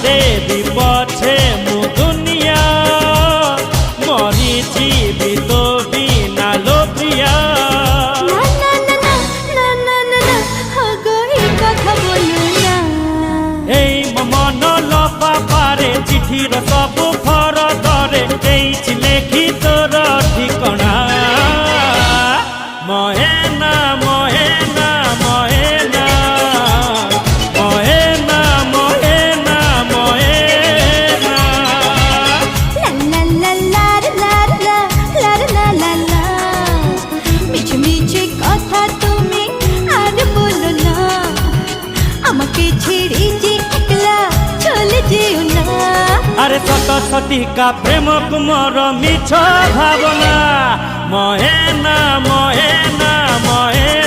देवी पछे मु दुनिया मरी जीवी तो बिना लो प्रिया मन लफा पारे चिठीर सब घर दरे लेखी तोर ठिकणा महेना महेना महेना महेना महेना महेना মিছে মিছে কথা তুমি আর বলো না আমাকে ছেড়ে যে একলা চলে যেও না अरे सत सटिका प्रेम कुमार मिछ भावना महेना महेना महेना।